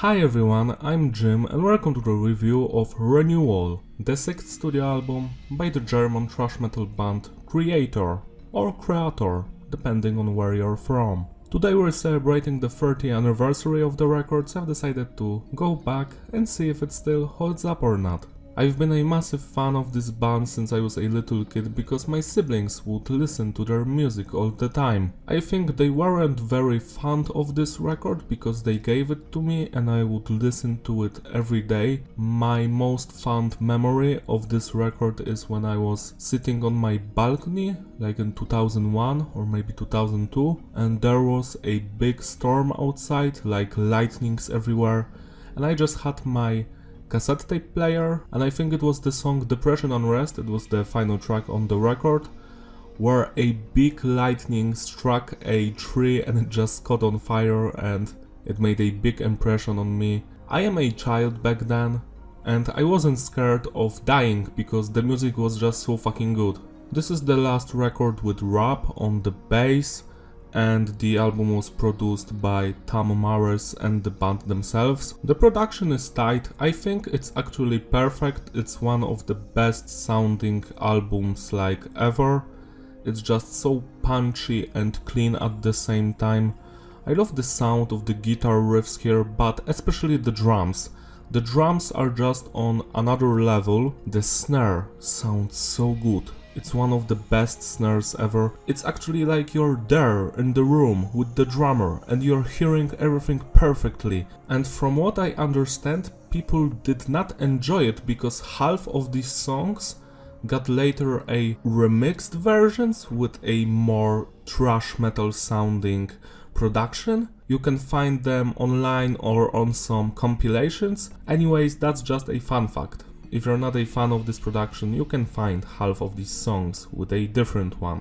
Hi everyone, I'm Jim and welcome to the review of Renewal, the sixth studio album by the German thrash metal band Kreator, or Kreator, depending on where you're from. Today we're celebrating the 30th anniversary of the record, so I've decided to go back and see if it still holds up or not. I've been a massive fan of this band since I was a little kid because my siblings would listen to their music all the time. I think they weren't very fond of this record because they gave it to me and I would listen to it every day. My most fond memory of this record is when I was sitting on my balcony, like in 2001 or maybe 2002, and there was a big storm outside, like lightnings everywhere, and I just had my cassette tape player, and I think it was the song Depression Unrest, it was the final track on the record, where a big lightning struck a tree and it just caught on fire and it made a big impression on me. I am a child back then and I wasn't scared of dying because the music was just so fucking good. This is the last record with rap on the bass, and the album was produced by Tom Morris and the band themselves. The production is tight, I think it's actually perfect, it's one of the best sounding albums like ever. It's just so punchy and clean at the same time. I love the sound of the guitar riffs here, but especially the drums. The drums are just on another level. The snare sounds so good. It's one of the best snares ever. It's actually like you're there in the room with the drummer and you're hearing everything perfectly. And from what I understand, people did not enjoy it because half of these songs got later a remixed versions with a more thrash metal sounding production. You can find them online or on some compilations. Anyways, that's just a fun fact. If you're not a fan of this production, you can find half of these songs with a different one,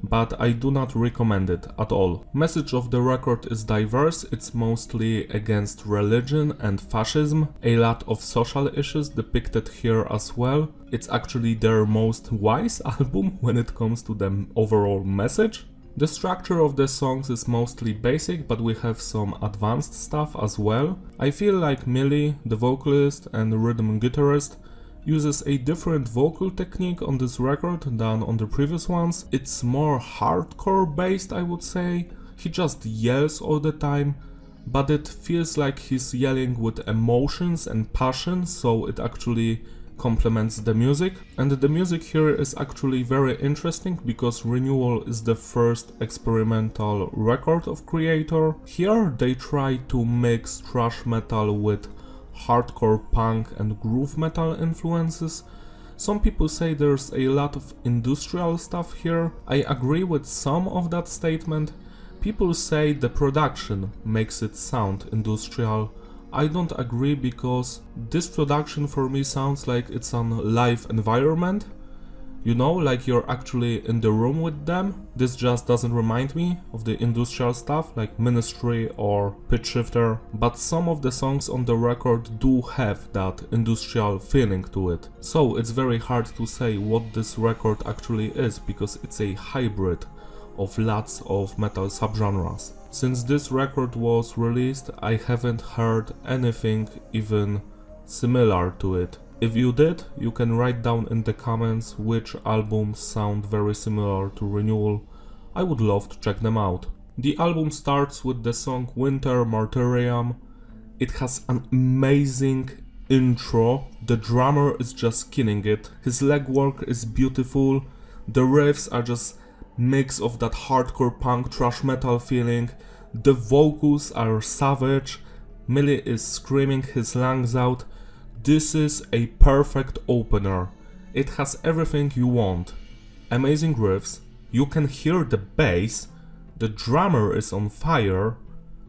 but I do not recommend it at all. Message of the record is diverse, it's mostly against religion and fascism, a lot of social issues depicted here as well. It's actually their most wise album when it comes to the overall message. The structure of the songs is mostly basic, but we have some advanced stuff as well. I feel like Millie, the vocalist and rhythm guitarist, uses a different vocal technique on this record than on the previous ones. It's more hardcore based, I would say. He just yells all the time, but it feels like he's yelling with emotions and passion, so it actually complements the music. And the music here is actually very interesting because Renewal is the first experimental record of Kreator. Here they try to mix thrash metal with hardcore punk and groove metal influences. Some people say there's a lot of industrial stuff here. I agree with some of that statement. People say the production makes it sound industrial. I don't agree because this production for me sounds like it's on live environment. You know, like you're actually in the room with them. This just doesn't remind me of the industrial stuff like Ministry or Pitch Shifter, but some of the songs on the record do have that industrial feeling to it. So it's very hard to say what this record actually is because it's a hybrid of lots of metal subgenres. Since this record was released, I haven't heard anything even similar to it. If you did, you can write down in the comments which albums sound very similar to Renewal. I would love to check them out. The album starts with the song Winter Martyrium. It has an amazing intro. The drummer is just killing it. His legwork is beautiful. The riffs are just mix of that hardcore punk thrash metal feeling. The vocals are savage. Millie is screaming his lungs out. This is a perfect opener. It has everything you want. Amazing riffs. You can hear the bass. The drummer is on fire.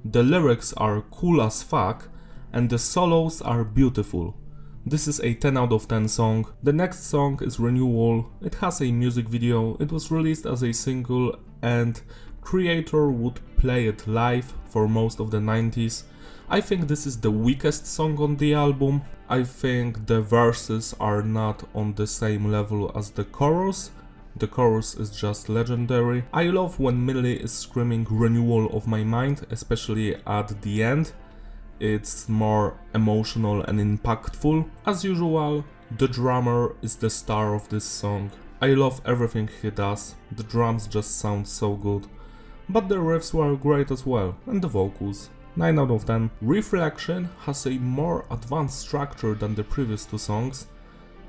The lyrics are cool as fuck. And the solos are beautiful. This is a 10 out of 10 song. The next song is Renewal. It has a music video. It was released as a single and Kreator would play it live for most of the 90s. I think this is the weakest song on the album. I think the verses are not on the same level as the chorus. The chorus is just legendary. I love when Millie is screaming Renewal of my mind, especially at the end. it's more emotional and impactful. As usual, the drummer is the star of this song. I love everything he does, the drums just sound so good. But the riffs were great as well, and the vocals. 9 out of 10. Reflection has a more advanced structure than the previous two songs.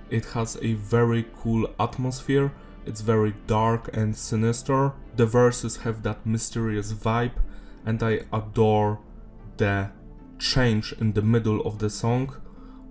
It has a very cool atmosphere, it's very dark and sinister. The verses have that mysterious vibe, and I adore the change in the middle of the song,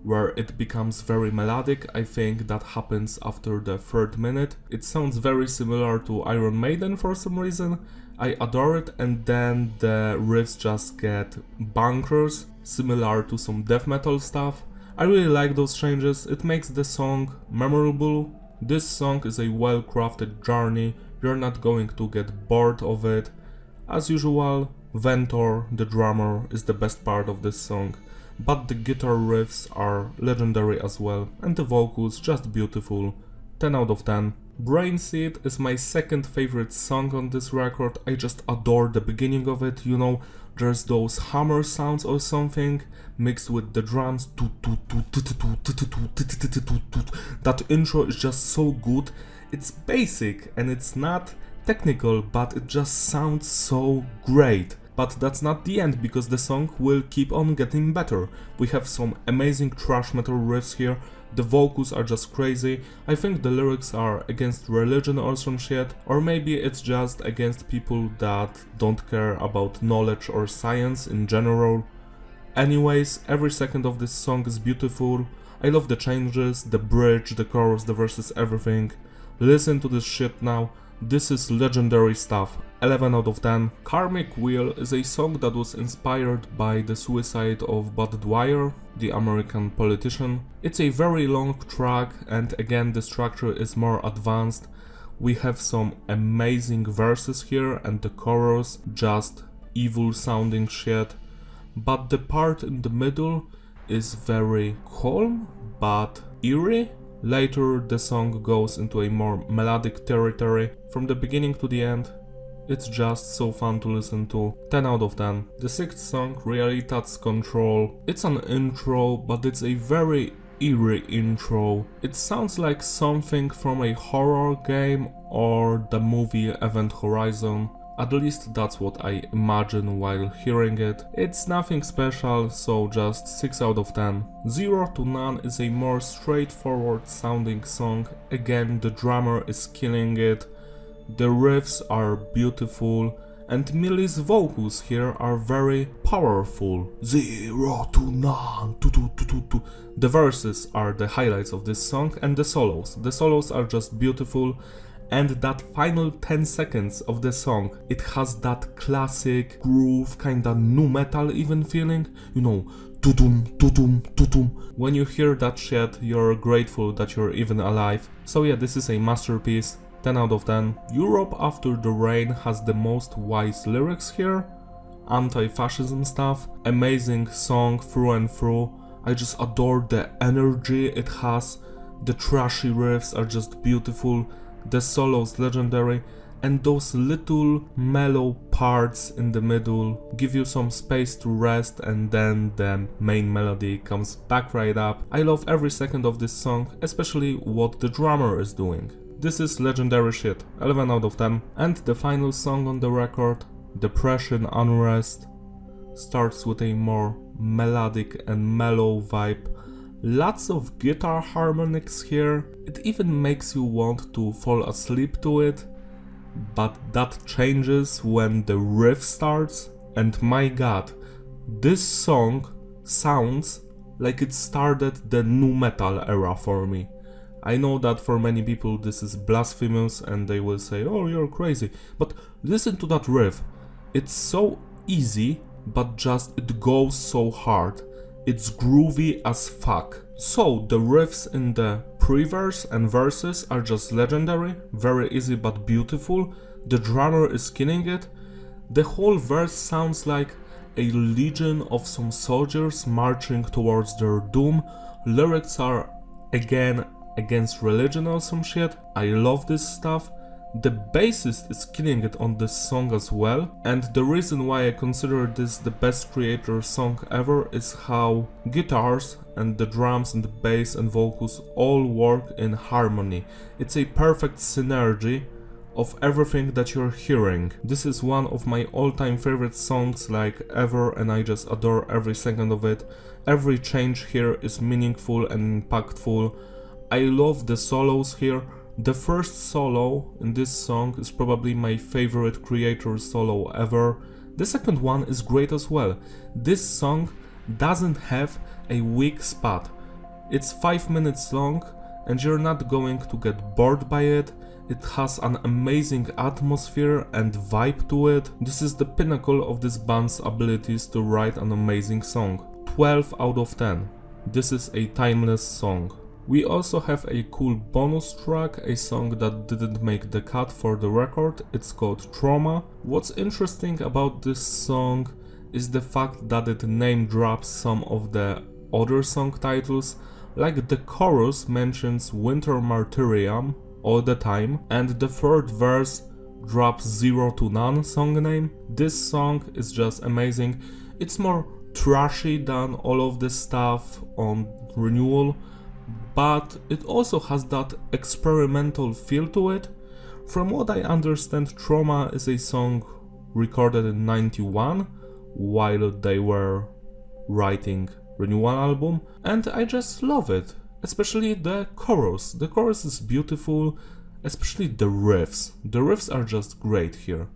where it becomes very melodic. I think that happens after the 3rd minute. It sounds very similar to Iron Maiden for some reason. I adore it, and then the riffs just get bonkers, similar to some death metal stuff. I really like those changes, it makes the song memorable. This song is a well crafted journey, you're not going to get bored of it. As usual, Ventor, the drummer, is the best part of this song, but the guitar riffs are legendary as well, and the vocals just beautiful. 10 out of 10. Brain Seed is my second favorite song on this record. I just adore the beginning of it, you know, there's those hammer sounds or something mixed with the drums. That intro is just so good. It's basic and it's not technical, but it just sounds so great. But that's not the end, because the song will keep on getting better. We have some amazing thrash metal riffs here, the vocals are just crazy. I think the lyrics are against religion or some shit, or maybe it's just against people that don't care about knowledge or science in general. Anyways, every second of this song is beautiful. I love the changes, the bridge, the chorus, the verses, everything. Listen to this shit now. This is legendary stuff. 11 out of 10. Karmic Wheel is a song that was inspired by the suicide of Bud Dwyer, the American politician. It's a very long track, and again the structure is more advanced. We have some amazing verses here, and the chorus just evil sounding shit. But the part in the middle is very calm but eerie. Later the song goes into a more melodic territory. From the beginning to the end, it's just so fun to listen to. 10 out of 10. The 6th song, Realitas Control. It's an intro, but it's a very eerie intro. It sounds like something from a horror game or the movie Event Horizon. At least that's what I imagine while hearing it. It's nothing special, so just 6 out of 10. 0 to None is a more straightforward sounding song. Again, the drummer is killing it. The riffs are beautiful, and Millie's vocals here are very powerful. 0 to None. The verses are the highlights of this song, and the solos. The solos are just beautiful. And that final 10 seconds of the song, it has that classic groove, kinda nu metal even feeling, you know, tudum, tudum, tudum. When you hear that shit, you're grateful that you're even alive. So yeah, this is a masterpiece, 10 out of 10. Europe After the Rain has the most wise lyrics here, anti-fascism stuff, amazing song through and through. I just adore the energy it has, the trashy riffs are just beautiful. The solos legendary, and those little mellow parts in the middle give you some space to rest, and then the main melody comes back right up. I love every second of this song, especially what the drummer is doing. This is legendary shit, 11 out of 10. And the final song on the record, Depression Unrest, starts with a more melodic and mellow vibe. Lots of guitar harmonics here, it even makes you want to fall asleep to it, but that changes when the riff starts, and my god, this song sounds like it started the nu metal era for me. I know that for many people this is blasphemous and they will say, oh, you're crazy, but listen to that riff, it's so easy, but just it goes so hard. It's groovy as fuck. So the riffs in the pre-verse and verses are just legendary, very easy but beautiful. The drummer is killing it. The whole verse sounds like a legion of some soldiers marching towards their doom. Lyrics are again against religion or some shit. I love this stuff. The bassist is killing it on this song as well, and the reason why I consider this the best Kreator song ever is how guitars and the drums and the bass and vocals all work in harmony. It's a perfect synergy of everything that you're hearing. This is one of my all-time favorite songs like ever, and I just adore every second of it. Every change here is meaningful and impactful. I love the solos here. The first solo in this song is probably my favorite Kreator solo ever. The second one is great as well. This song doesn't have a weak spot. It's 5 minutes long and you're not going to get bored by it. It has an amazing atmosphere and vibe to it. This is the pinnacle of this band's abilities to write an amazing song. 12 out of 10. This is a timeless song. We also have a cool bonus track, a song that didn't make the cut for the record. It's called Trauma. What's interesting about this song is the fact that it name drops some of the other song titles, like the chorus mentions Winter Martyrium all the time, and the third verse drops Zero to None song name. This song is just amazing. It's more trashy than all of the stuff on Renewal, but it also has that experimental feel to it. From what I understand, Trauma is a song recorded in '91 while they were writing Renewal album, and I just love it, especially the chorus. The chorus is beautiful, especially the riffs. The riffs are just great here.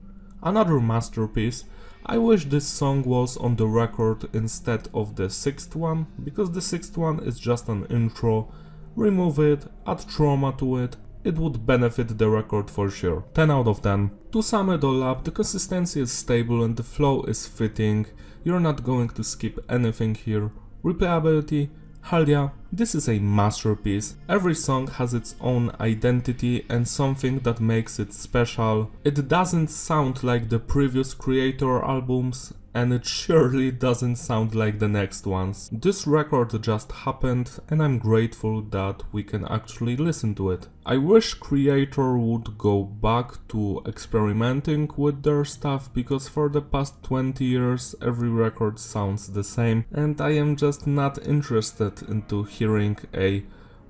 Another masterpiece. I wish this song was on the record instead of the sixth one, because the sixth one is just an intro. Remove it, add Trauma to it, it would benefit the record for sure. 10 out of 10. To sum it all up, the consistency is stable and the flow is fitting. You're not going to skip anything here. Replayability, hell yeah, this is a masterpiece. Every song has its own identity and something that makes it special. It doesn't sound like the previous Kreator albums, and it surely doesn't sound like the next ones. This record just happened and I'm grateful that we can actually listen to it. I wish Kreator would go back to experimenting with their stuff, because for the past 20 years every record sounds the same and I am just not interested into hearing a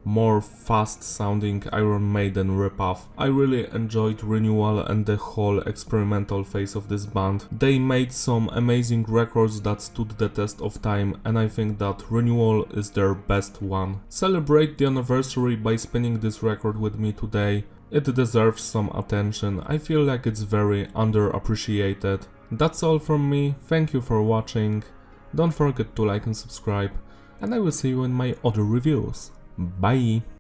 more fast sounding Iron Maiden ripoff. I really enjoyed Renewal and the whole experimental phase of this band. They made some amazing records that stood the test of time, and I think that Renewal is their best one. Celebrate the anniversary by spinning this record with me today. It deserves some attention. I feel like it's very underappreciated. That's all from me. Thank you for watching. Don't forget to like and subscribe, and I will see you in my other reviews. Bye!